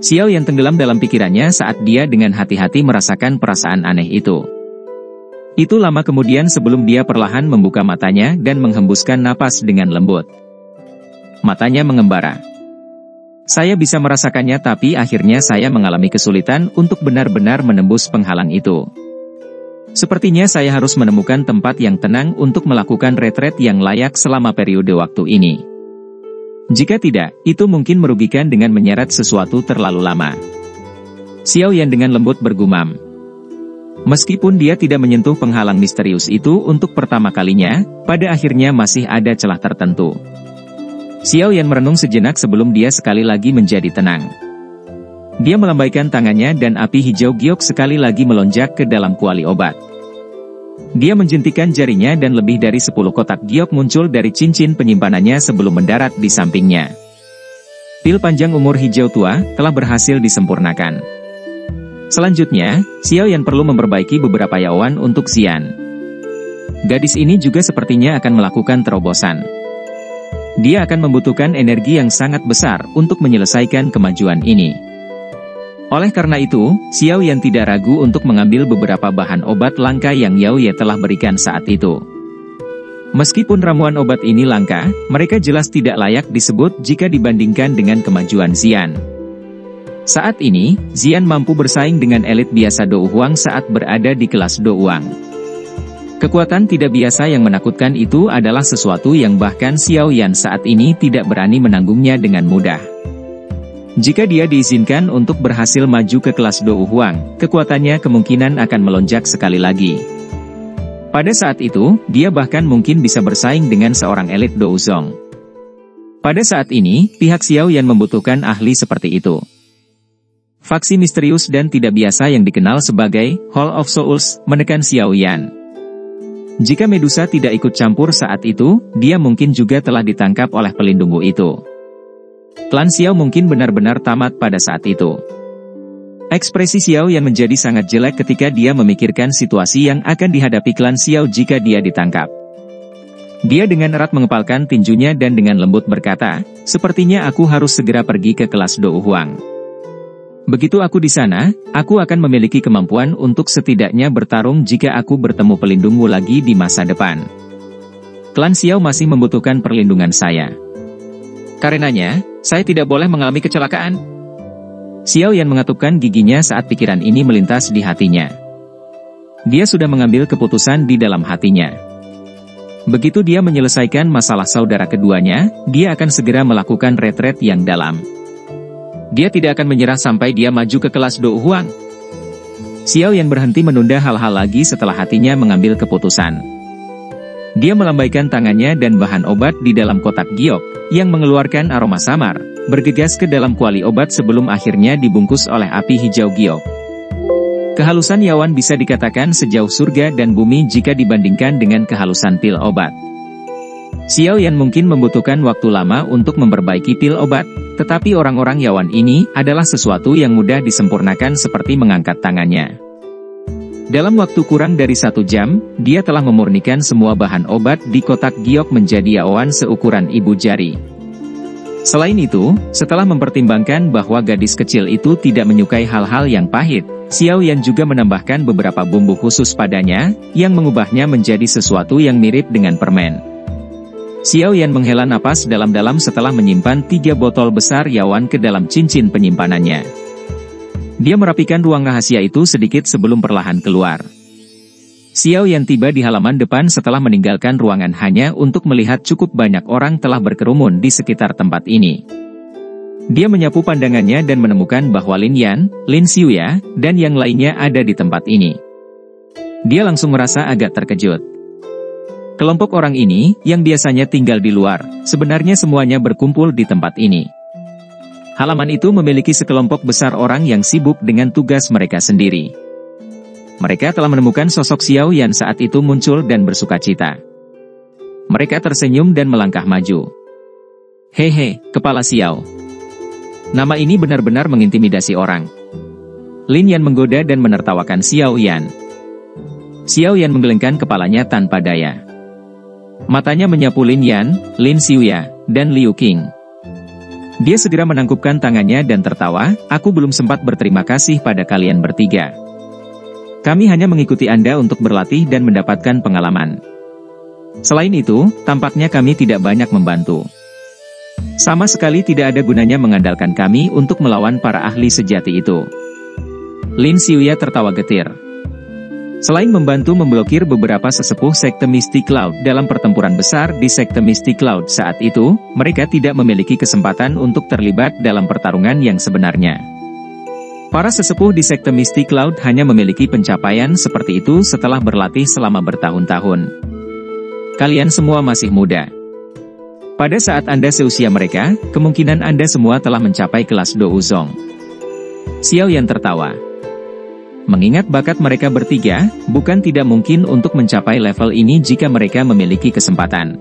Xiao Yan tenggelam dalam pikirannya saat dia dengan hati-hati merasakan perasaan aneh itu. Itu lama kemudian sebelum dia perlahan membuka matanya dan menghembuskan napas dengan lembut. Matanya mengembara. Saya bisa merasakannya, tapi akhirnya saya mengalami kesulitan untuk benar-benar menembus penghalang itu. Sepertinya saya harus menemukan tempat yang tenang untuk melakukan retret yang layak selama periode waktu ini. Jika tidak, itu mungkin merugikan dengan menyeret sesuatu terlalu lama. Xiao Yan dengan lembut bergumam. Meskipun dia tidak menyentuh penghalang misterius itu untuk pertama kalinya, pada akhirnya masih ada celah tertentu. Xiao Yan merenung sejenak sebelum dia sekali lagi menjadi tenang. Dia melambaikan tangannya dan api hijau giok sekali lagi melonjak ke dalam kuali obat. Dia menjentikan jarinya dan lebih dari 10 kotak giok muncul dari cincin penyimpanannya sebelum mendarat di sampingnya. Pil panjang umur hijau tua telah berhasil disempurnakan. Selanjutnya, Xiao Yan perlu memperbaiki beberapa yaoan untuk Xian. Gadis ini juga sepertinya akan melakukan terobosan. Dia akan membutuhkan energi yang sangat besar untuk menyelesaikan kemajuan ini. Oleh karena itu, Xiao Yan tidak ragu untuk mengambil beberapa bahan obat langka yang Yao Ye telah berikan saat itu. Meskipun ramuan obat ini langka, mereka jelas tidak layak disebut jika dibandingkan dengan kemajuan Xian. Saat ini, Xian mampu bersaing dengan elit biasa Dou Huang saat berada di kelas Dou Huang. Kekuatan tidak biasa yang menakutkan itu adalah sesuatu yang bahkan Xiao Yan saat ini tidak berani menanggungnya dengan mudah. Jika dia diizinkan untuk berhasil maju ke kelas Dou Huang, kekuatannya kemungkinan akan melonjak sekali lagi. Pada saat itu, dia bahkan mungkin bisa bersaing dengan seorang elit Dou Zong. Pada saat ini, pihak Xiao Yan membutuhkan ahli seperti itu. Faksi misterius dan tidak biasa yang dikenal sebagai Hall of Souls menekan Xiao Yan. Jika Medusa tidak ikut campur saat itu, dia mungkin juga telah ditangkap oleh pelindung itu. Klan Xiao mungkin benar-benar tamat pada saat itu. Ekspresi Xiao Yan menjadi sangat jelek ketika dia memikirkan situasi yang akan dihadapi klan Xiao jika dia ditangkap. Dia dengan erat mengepalkan tinjunya dan dengan lembut berkata, "Sepertinya aku harus segera pergi ke kelas Dou Huang. Begitu aku di sana, aku akan memiliki kemampuan untuk setidaknya bertarung jika aku bertemu pelindungmu lagi di masa depan. Klan Xiao masih membutuhkan perlindungan saya. Karenanya, saya tidak boleh mengalami kecelakaan." Xiao Yan mengatupkan giginya saat pikiran ini melintas di hatinya. Dia sudah mengambil keputusan di dalam hatinya. Begitu dia menyelesaikan masalah saudara keduanya, dia akan segera melakukan retret yang dalam. Dia tidak akan menyerah sampai dia maju ke kelas Dou Huang. Xiao Yan berhenti menunda hal-hal lagi setelah hatinya mengambil keputusan. Dia melambaikan tangannya dan bahan obat di dalam kotak giok, yang mengeluarkan aroma samar, bergegas ke dalam kuali obat sebelum akhirnya dibungkus oleh api hijau giok. Kehalusan yawan bisa dikatakan sejauh surga dan bumi jika dibandingkan dengan kehalusan pil obat. Xiao Yan mungkin membutuhkan waktu lama untuk memperbaiki pil obat, tetapi orang-orang yawan ini adalah sesuatu yang mudah disempurnakan seperti mengangkat tangannya. Dalam waktu kurang dari 1 jam, dia telah memurnikan semua bahan obat di kotak giok menjadi yaoan seukuran ibu jari. Selain itu, setelah mempertimbangkan bahwa gadis kecil itu tidak menyukai hal-hal yang pahit, Xiao Yan juga menambahkan beberapa bumbu khusus padanya, yang mengubahnya menjadi sesuatu yang mirip dengan permen. Xiao Yan menghela napas dalam-dalam setelah menyimpan 3 botol besar yaoan ke dalam cincin penyimpanannya. Dia merapikan ruang rahasia itu sedikit sebelum perlahan keluar. Xiao Yan tiba di halaman depan setelah meninggalkan ruangan hanya untuk melihat cukup banyak orang telah berkerumun di sekitar tempat ini. Dia menyapu pandangannya dan menemukan bahwa Lin Yan, Lin Xiuya, dan yang lainnya ada di tempat ini. Dia langsung merasa agak terkejut. Kelompok orang ini, yang biasanya tinggal di luar, sebenarnya semuanya berkumpul di tempat ini. Halaman itu memiliki sekelompok besar orang yang sibuk dengan tugas mereka sendiri. Mereka telah menemukan sosok Xiao Yan saat itu muncul dan bersukacita. Mereka tersenyum dan melangkah maju. "Hehe, Kepala Xiao. Nama ini benar-benar mengintimidasi orang." Lin Yan menggoda dan menertawakan Xiao Yan. Xiao Yan menggelengkan kepalanya tanpa daya. Matanya menyapu Lin Yan, Lin Xiuya, dan Liu Qing. Dia segera menangkupkan tangannya dan tertawa, "Aku belum sempat berterima kasih pada kalian bertiga. Kami hanya mengikuti Anda untuk berlatih dan mendapatkan pengalaman. Selain itu, tampaknya kami tidak banyak membantu. Sama sekali tidak ada gunanya mengandalkan kami untuk melawan para ahli sejati itu." Lin Xiuya tertawa getir. Selain membantu memblokir beberapa sesepuh sekte Mystic Cloud dalam pertempuran besar di sekte Mystic Cloud saat itu, mereka tidak memiliki kesempatan untuk terlibat dalam pertarungan yang sebenarnya. Para sesepuh di sekte Mystic Cloud hanya memiliki pencapaian seperti itu setelah berlatih selama bertahun-tahun. Kalian semua masih muda. Pada saat Anda seusia mereka, kemungkinan Anda semua telah mencapai kelas Douzong. Xiao Yan tertawa. Mengingat bakat mereka bertiga, bukan tidak mungkin untuk mencapai level ini jika mereka memiliki kesempatan.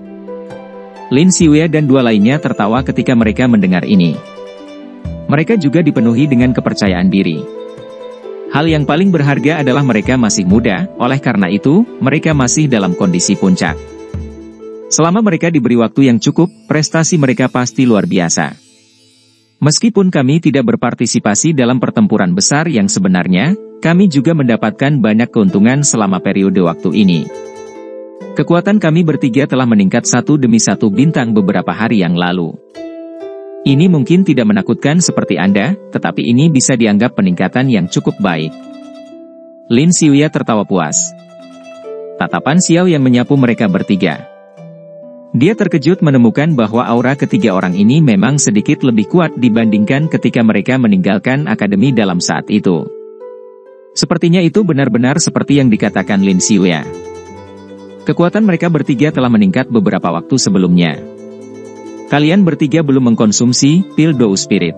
Lin Xiuya dan dua lainnya tertawa ketika mereka mendengar ini. Mereka juga dipenuhi dengan kepercayaan diri. Hal yang paling berharga adalah mereka masih muda, oleh karena itu, mereka masih dalam kondisi puncak. Selama mereka diberi waktu yang cukup, prestasi mereka pasti luar biasa. Meskipun kami tidak berpartisipasi dalam pertempuran besar yang sebenarnya, kami juga mendapatkan banyak keuntungan selama periode waktu ini. Kekuatan kami bertiga telah meningkat satu demi satu bintang beberapa hari yang lalu. Ini mungkin tidak menakutkan seperti Anda, tetapi ini bisa dianggap peningkatan yang cukup baik. Lin Xiuya tertawa puas. Tatapan Xiao yang menyapu mereka bertiga. Dia terkejut menemukan bahwa aura ketiga orang ini memang sedikit lebih kuat dibandingkan ketika mereka meninggalkan akademi dalam saat itu. Sepertinya itu benar-benar seperti yang dikatakan Lin Xiuya. Kekuatan mereka bertiga telah meningkat beberapa waktu sebelumnya. Kalian bertiga belum mengkonsumsi pil Dou Spirit.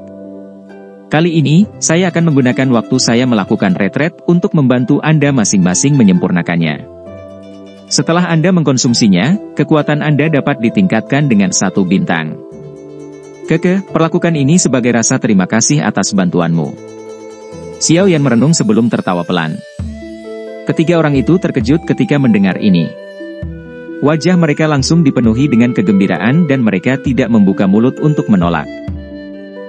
Kali ini, saya akan menggunakan waktu saya melakukan retret untuk membantu Anda masing-masing menyempurnakannya. Setelah Anda mengkonsumsinya, kekuatan Anda dapat ditingkatkan dengan 1 bintang. Perlakukan ini sebagai rasa terima kasih atas bantuanmu. Xiao Yan merenung sebelum tertawa pelan. Ketiga orang itu terkejut ketika mendengar ini. Wajah mereka langsung dipenuhi dengan kegembiraan dan mereka tidak membuka mulut untuk menolak.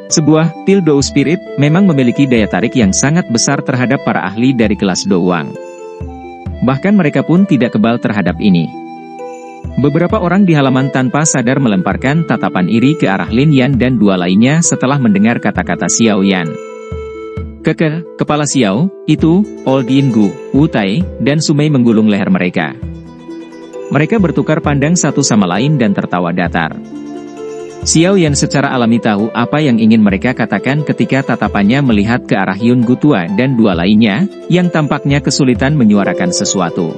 Sebuah pil Dou Spirit memang memiliki daya tarik yang sangat besar terhadap para ahli dari kelas Douang. Bahkan mereka pun tidak kebal terhadap ini. Beberapa orang di halaman tanpa sadar melemparkan tatapan iri ke arah Lin Yan dan dua lainnya setelah mendengar kata-kata Xiao Yan. Kepala Xiao, itu, Old Yinggu, Wu Tai, dan Sumei menggulung leher mereka. Mereka bertukar pandang satu sama lain dan tertawa datar. Xiao Yan secara alami tahu apa yang ingin mereka katakan ketika tatapannya melihat ke arah Yun Gu tua dan dua lainnya, yang tampaknya kesulitan menyuarakan sesuatu.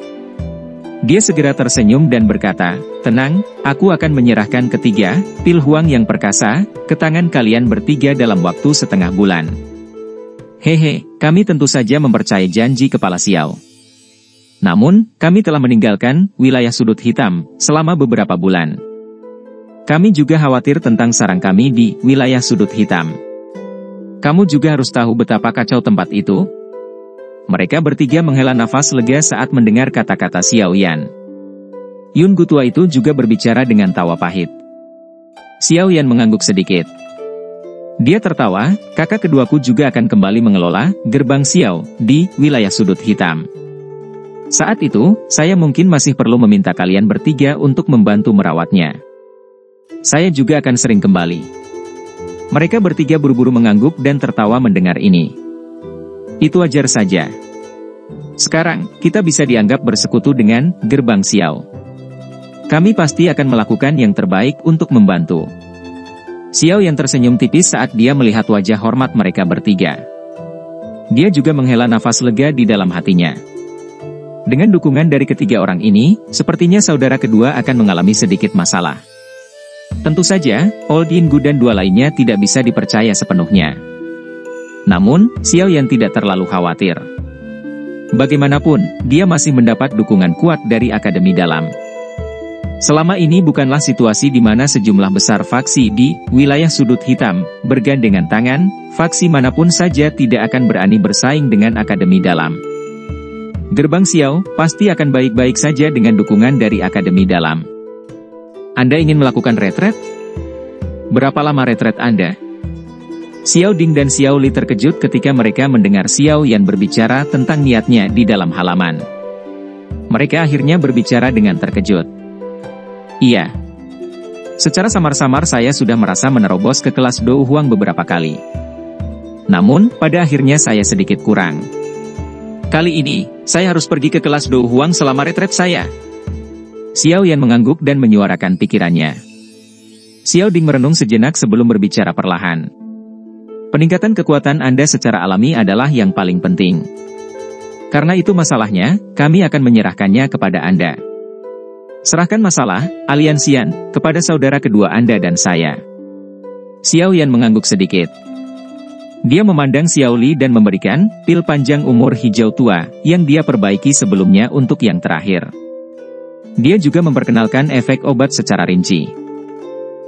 Dia segera tersenyum dan berkata, "Tenang, aku akan menyerahkan ketiga pil Huang yang perkasa ke tangan kalian bertiga dalam waktu setengah bulan." Hehe, kami tentu saja mempercayai janji Kepala Xiao. Namun, kami telah meninggalkan wilayah sudut hitam selama beberapa bulan. Kami juga khawatir tentang sarang kami di wilayah sudut hitam. Kamu juga harus tahu betapa kacau tempat itu. Mereka bertiga menghela nafas lega saat mendengar kata-kata Xiao Yan. Yun Gu tua itu juga berbicara dengan tawa pahit. Xiao Yan mengangguk sedikit. Dia tertawa, kakak keduaku juga akan kembali mengelola gerbang Xiao di wilayah sudut hitam. Saat itu, saya mungkin masih perlu meminta kalian bertiga untuk membantu merawatnya. Saya juga akan sering kembali. Mereka bertiga buru-buru mengangguk dan tertawa mendengar ini. Itu wajar saja. Sekarang, kita bisa dianggap bersekutu dengan gerbang Xiao. Kami pasti akan melakukan yang terbaik untuk membantu. Xiao yang tersenyum tipis saat dia melihat wajah hormat mereka bertiga. Dia juga menghela nafas lega di dalam hatinya. Dengan dukungan dari ketiga orang ini, sepertinya saudara kedua akan mengalami sedikit masalah. Tentu saja, Old Yinggu dan dua lainnya tidak bisa dipercaya sepenuhnya. Namun, Xiao Yan tidak terlalu khawatir. Bagaimanapun, dia masih mendapat dukungan kuat dari Akademi Dalam. Selama ini bukanlah situasi di mana sejumlah besar faksi di wilayah sudut hitam bergandengan tangan, faksi manapun saja tidak akan berani bersaing dengan Akademi Dalam. Gerbang Xiao pasti akan baik-baik saja dengan dukungan dari Akademi Dalam. Anda ingin melakukan retret? Berapa lama retret Anda? Xiao Ding dan Xiao Li terkejut ketika mereka mendengar Xiao Yan berbicara tentang niatnya di dalam halaman. Mereka akhirnya berbicara dengan terkejut. Iya. Secara samar-samar saya sudah merasa menerobos ke kelas Dou Huang beberapa kali. Namun, pada akhirnya saya sedikit kurang. Kali ini, saya harus pergi ke kelas Dou Huang selama retret saya. Xiao Yan mengangguk dan menyuarakan pikirannya. Xiao Ding merenung sejenak sebelum berbicara perlahan. Peningkatan kekuatan Anda secara alami adalah yang paling penting. Karena itu masalahnya, kami akan menyerahkannya kepada Anda. Serahkan masalah, aliansian, kepada saudara kedua Anda dan saya. Xiao Yan mengangguk sedikit. Dia memandang Xiao Li dan memberikan pil panjang umur hijau tua yang dia perbaiki sebelumnya untuk yang terakhir. Dia juga memperkenalkan efek obat secara rinci.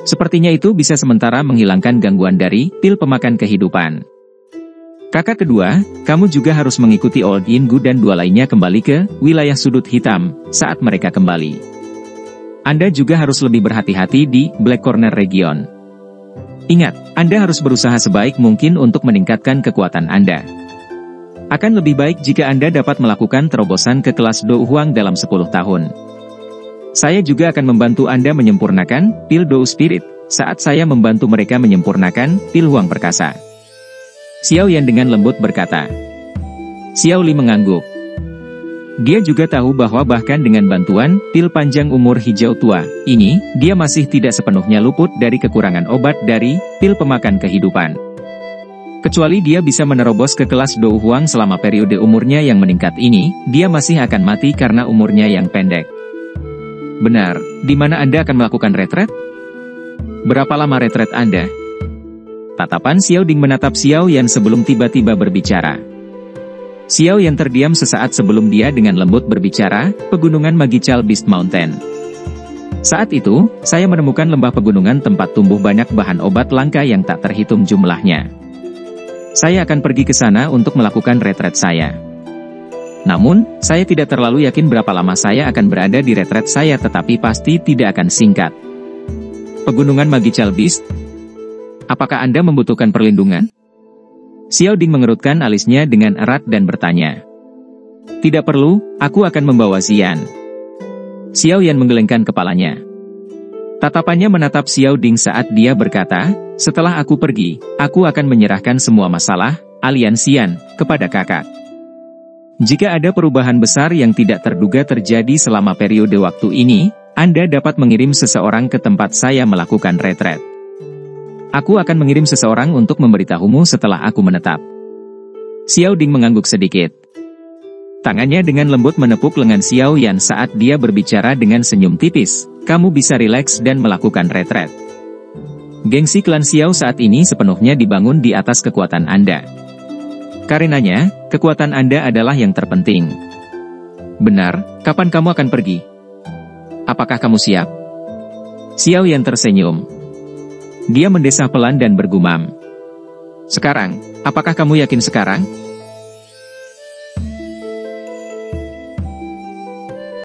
Sepertinya itu bisa sementara menghilangkan gangguan dari pil pemakan kehidupan. Kakak kedua, kamu juga harus mengikuti Old Yin Gu dan dua lainnya kembali ke wilayah sudut hitam saat mereka kembali. Anda juga harus lebih berhati-hati di Black Corner region. Ingat, Anda harus berusaha sebaik mungkin untuk meningkatkan kekuatan Anda. Akan lebih baik jika Anda dapat melakukan terobosan ke kelas Dou Huang dalam 10 tahun. Saya juga akan membantu Anda menyempurnakan pil Dou Spirit, saat saya membantu mereka menyempurnakan pil Huang Perkasa. Xiao Yan dengan lembut berkata. Xiao Li mengangguk. Dia juga tahu bahwa bahkan dengan bantuan pil panjang umur hijau tua ini, dia masih tidak sepenuhnya luput dari kekurangan obat dari pil pemakan kehidupan. Kecuali dia bisa menerobos ke kelas Dou Huang selama periode umurnya yang meningkat ini, dia masih akan mati karena umurnya yang pendek. Benar, di mana Anda akan melakukan retret? Berapa lama retret Anda? Tatapan Xiao Ding menatap Xiao Yan sebelum tiba-tiba berbicara. Xiao Yan terdiam sesaat sebelum dia dengan lembut berbicara, Pegunungan Magical Beast Mountain. Saat itu, saya menemukan lembah pegunungan tempat tumbuh banyak bahan obat langka yang tak terhitung jumlahnya. Saya akan pergi ke sana untuk melakukan retret saya. Namun, saya tidak terlalu yakin berapa lama saya akan berada di retret saya tetapi pasti tidak akan singkat. Pegunungan Magical Beast? Apakah Anda membutuhkan perlindungan? Xiao Ding mengerutkan alisnya dengan erat dan bertanya. Tidak perlu, aku akan membawa Xian. Xiao Yan menggelengkan kepalanya. Tatapannya menatap Xiao Ding saat dia berkata, setelah aku pergi, aku akan menyerahkan semua masalah, aliansian, kepada kakak. Jika ada perubahan besar yang tidak terduga terjadi selama periode waktu ini, Anda dapat mengirim seseorang ke tempat saya melakukan retret. Aku akan mengirim seseorang untuk memberitahumu setelah aku menetap. Xiao Ding mengangguk sedikit. Tangannya dengan lembut menepuk lengan Xiao Yan saat dia berbicara dengan senyum tipis. Kamu bisa rileks dan melakukan retret. Gengsi klan Xiao saat ini sepenuhnya dibangun di atas kekuatan Anda. Karenanya, kekuatan Anda adalah yang terpenting. Benar, kapan kamu akan pergi? Apakah kamu siap? Xiao Yan tersenyum. Dia mendesah pelan dan bergumam. Sekarang, apakah kamu yakin sekarang?